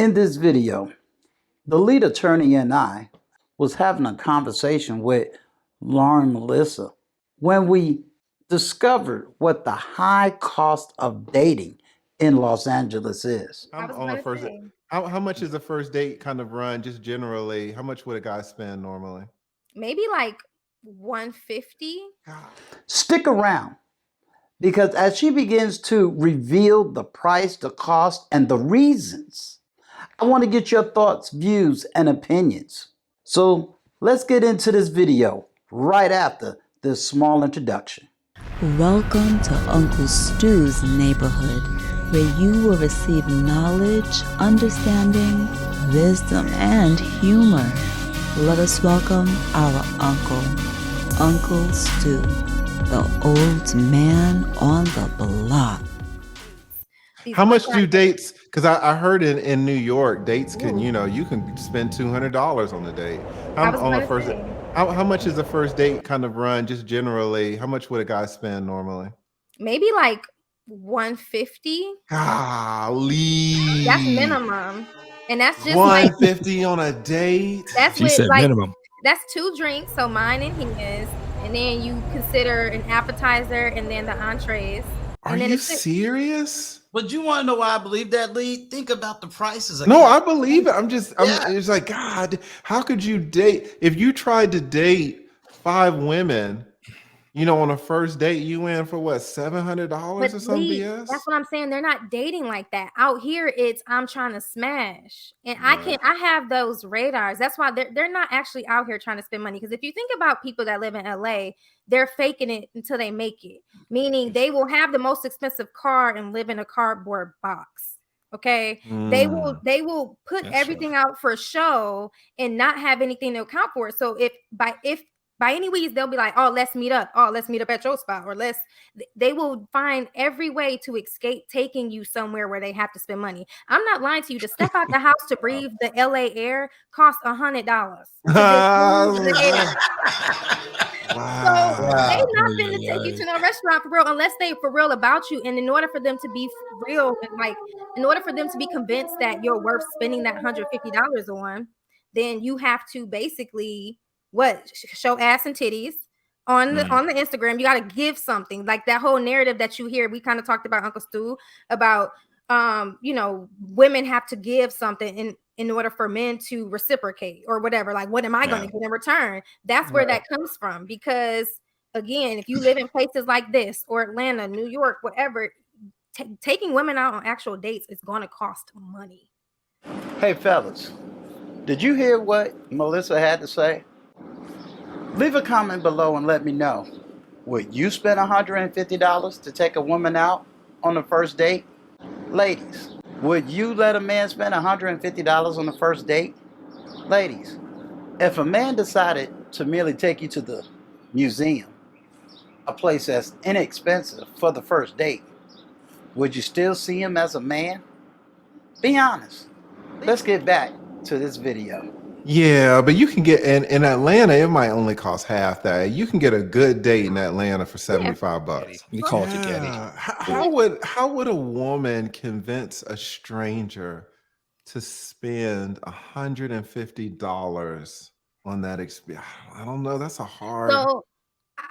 In this video, the lead attorney and I was having a conversation with Lauren Melissa when we discovered what the high cost of dating in Los Angeles is. I I'm was on a gonna first. say How much is a first date kind of run? Just generally, how much would a guy spend normally? maybe like 150. God. Stick around because as she begins to reveal the price, the cost, and the reasons, I want to get your thoughts, views, and opinions. So let's get into this video right after this small introduction. Welcome to Uncle Stu's neighborhood, where you will receive knowledge, understanding, wisdom, and humor. Let us welcome our uncle, Uncle Stu, the old man on the block. These How much one-time do dates? Because I heard in New York, dates can Ooh. you can spend $200 on a date. I I'm was on a gonna first. say How much is a first date kind of run? Just generally, how much would a guy spend normally? maybe like 150. Golly, That's minimum. And that's just like 150 on a date. that's She with said like minimum. that's 2 drinks, so mine and his, and then you consider an appetizer and then the entrees. Are And then you it's just, serious? But you want to know why I believe that, Lee? Think about the prices. No, I believe it. I'm Yeah. it's like, God, how could you date if you tried to date 5 women, on a first date, you in for what, $700 but or some Lee, BS? that's what I'm saying. They're not dating like that. Out here, it's I'm trying to smash. And Right. I have those radars. That's why they're not actually out here trying to spend money. Because if you think about people that live in LA, they're faking it until they make it. Meaning they will have the most expensive car and live in a cardboard box. Okay. They will put That's everything out for show and not have anything to account for. So if by any ways they'll be like, oh, let's meet up at your spot, or they will find every way to escape taking you somewhere where they have to spend money. I'm not lying to you. To step out the house to breathe the LA air costs $100 to just breathe the air. So they Wow. not finna take you to no restaurant for real unless they for real about you. And in order for them to be real, and like in order for them to be convinced that you're worth spending that $150 on, then you have to basically show ass and titties on the Instagram. You got to give something, like that whole narrative that you hear. We kind of talked about Uncle Stu about women have to give something in order for men to reciprocate or whatever. Like, what am I going to get in return? That's where that comes from. Because again, if you live in places like this or Atlanta, New York, whatever, taking women out on actual dates is going to cost money. Hey, fellas, did you hear what Melissa had to say? Leave a comment below and let me know. Would you spend $150 to take a woman out on the first date? Ladies, would you let a man spend $150 on the first date? Ladies, if a man decided to merely take you to the museum, a place that's inexpensive for the first date, would you still see him as a man? Be honest. Let's get back to this video. Yeah, but you can get in Atlanta, it might only cost half that. You can get a good date in Atlanta for $75. We call it the Getty. Yeah. How would a woman convince a stranger to spend $150 on that experience? I don't know. That's a hard. So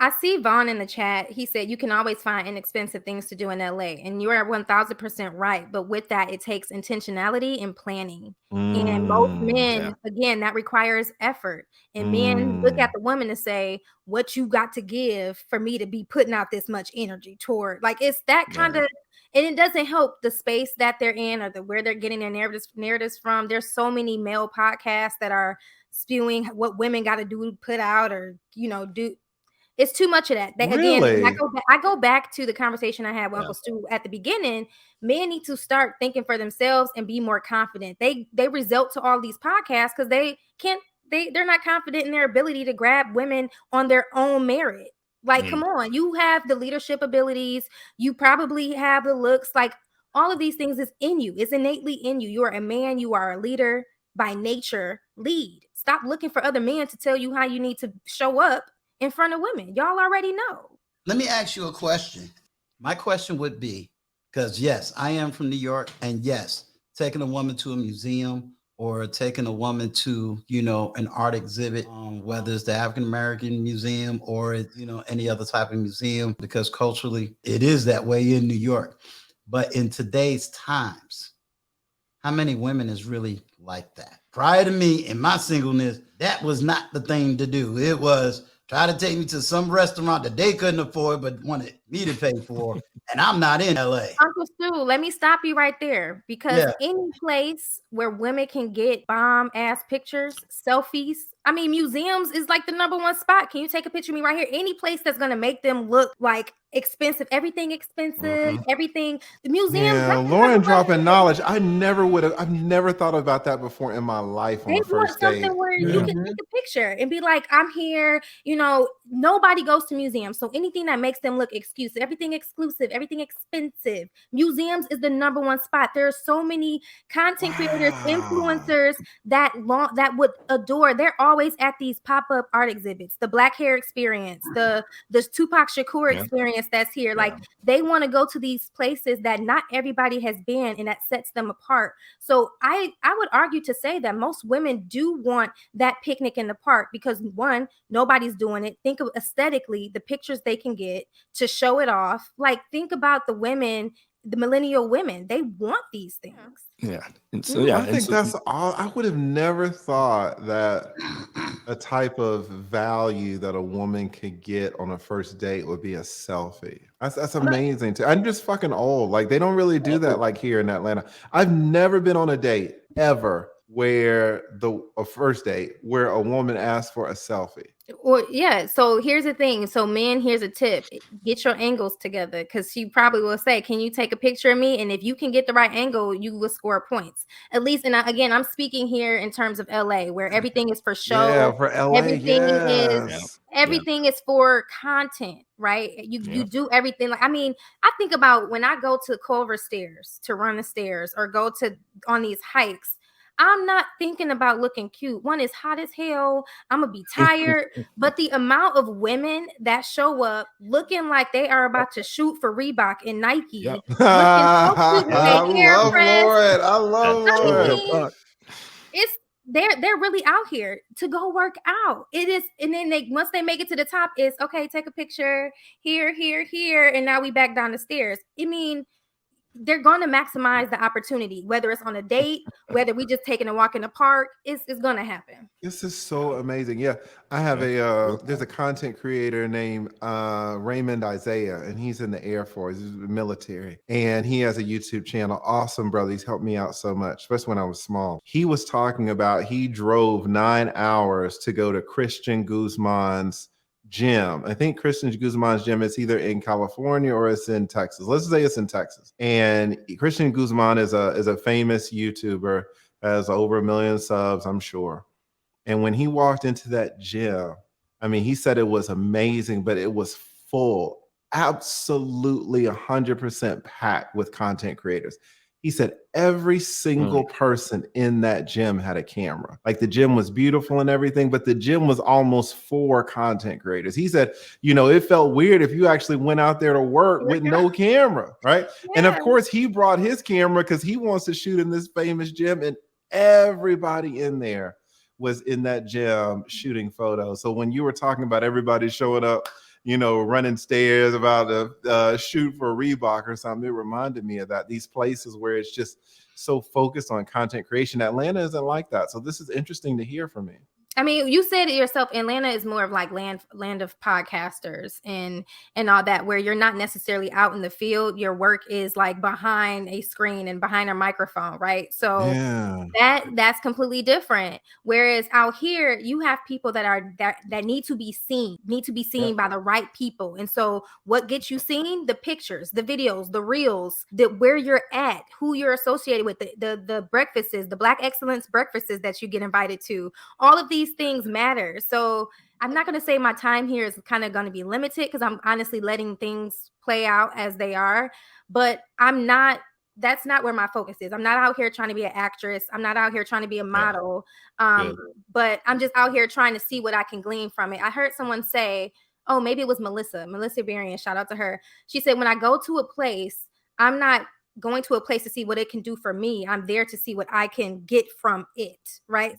I see Vaughn in the chat. He said you can always find inexpensive things to do in LA, and you're 1000% right. But with that, it takes intentionality and planning. And most men, again, that requires effort. And men look at the woman and say, "What you got to give for me to be putting out this much energy toward?" Like it's that kind of. And it doesn't help the space that they're in or where they're getting their narratives from. There's so many male podcasts that are spewing what women got to do, put out, or do. It's too much of that. Really? Again, I go back to the conversation I had with Uncle Stu at the beginning. Men need to start thinking for themselves and be more confident. They result to all these podcasts because they're not confident in their ability to grab women on their own merit. Like, come on, you have the leadership abilities. You probably have the looks. Like, all of these things is in you. It's innately in you. You are a man. You are a leader by nature. Lead. Stop looking for other men to tell you how you need to show up in front of women. Y'all already know. Let me ask you a question. My question would be, because yes, I am from New York, and yes, taking a woman to a museum or taking a woman to, you know, an art exhibit, whether it's the African American Museum or, you know, any other type of museum, because culturally it is that way in New York. But in today's times, how many women is really like that? Prior to me in my singleness, that was not the thing to do. It was try to take me to some restaurant that they couldn't afford but wanted me to pay for, and I'm not in LA. Uncle Stu, let me stop you right there, because Yeah. any place where women can get bomb ass pictures, selfies, I mean, museums is like the #1 spot. Can you take a picture of me right here? Any place that's gonna make them look like expensive, everything expensive, everything. The museums, Yeah, that's the Lauren #1 dropping place. knowledge. I've never thought about that before in my life on They a want first something date. where you Yeah. can take a picture and be like, I'm here. You know, nobody goes to museums. So anything that makes them look exclusive, everything expensive. Museums is the #1 spot. There are so many content creators, Wow. influencers that would adore. They're always at these pop-up art exhibits, the Black Hair Experience, the Tupac Shakur Yeah. experience that's here. Like, they want to go to these places that not everybody has been, and that sets them apart. So I would argue to say that most women do want that picnic in the park, because one, nobody's doing it. Think of aesthetically the pictures they can get to show it off. Like, think about the women, the millennial women, they want these things. Yeah. And so, yeah. I think that's all. I would have never thought that a type of value that a woman could get on a first date would be a selfie. That's amazing. I'm just fucking old. Like, they don't really do that like here in Atlanta. I've never been on a date ever where a first date where a woman asked for a selfie. Well, yeah. So here's the thing. So men, here's a tip: get your angles together, because she probably will say, "Can you take a picture of me?" And if you can get the right angle, you will score points. At least, and again, I'm speaking here in terms of LA, where everything is for show. Yeah, for LA, yes. Everything is for content, right? You do everything. Like, I mean, I think about when I go to Culver Stairs to run the stairs or go to on these hikes. I'm not thinking about looking cute. One, is hot as hell. I'm gonna be tired. But the amount of women that show up looking like they are about to shoot for Reebok and Nike, Yep. looking so cute with I their hair love pressed. Lauren. I love Lauren. It's they're really out here to go work out. It is, and then once they make it to the top, it's okay, take a picture here, and now we back down the stairs. I mean, they're going to maximize the opportunity, whether it's on a date, whether we just taking a walk in the park. It's going to happen. This is so amazing. Yeah, I have there's a content creator named Raymond Isaiah, and he's in the Air Force, he's military, and he has a YouTube channel. Awesome, brother. He's helped me out so much, especially when I was small. He was talking about he drove 9 hours to go to Christian Guzman's gym. I think Christian Guzman's gym is either in California or it's in Texas. Let's say it's in Texas. And Christian Guzman is a famous YouTuber, has over 1 million subs, I'm sure. And when he walked into that gym, I mean, he said it was amazing, but it was full, absolutely 100% packed with content creators. He said every single person in that gym had a camera. Like, the gym was beautiful and everything, but the gym was almost for content creators. He said, you know, it felt weird if you actually went out there to work with no camera, right? Yeah. And of course, he brought his camera because he wants to shoot in this famous gym, and everybody in there was in that gym shooting photos. So when you were talking about everybody showing up, you know, running stairs about to shoot for Reebok or something, it reminded me of that. These places where it's just so focused on content creation. Atlanta isn't like that. So this is interesting to hear from me. I mean, you said it yourself, Atlanta is more of like land of podcasters and all that, where you're not necessarily out in the field. Your work is like behind a screen and behind a microphone, right? So that's completely different. Whereas out here, you have people that need to be seen by the right people. And so what gets you seen? The pictures, the videos, the reels, where you're at, who you're associated with, the breakfasts, the Black Excellence breakfasts that you get invited to. All of these things matter. So I'm not going to say my time here is kind of going to be limited, because I'm honestly letting things play out as they are, but that's not where my focus is. I'm not out here trying to be an actress. I'm not out here trying to be a model. But I'm just out here trying to see what I can glean from it. I heard someone say, oh, maybe it was Melissa Berrien, shout out to her. She said, when I go to a place, I'm not going to a place to see what it can do for me. I'm there to see what I can get from it, right?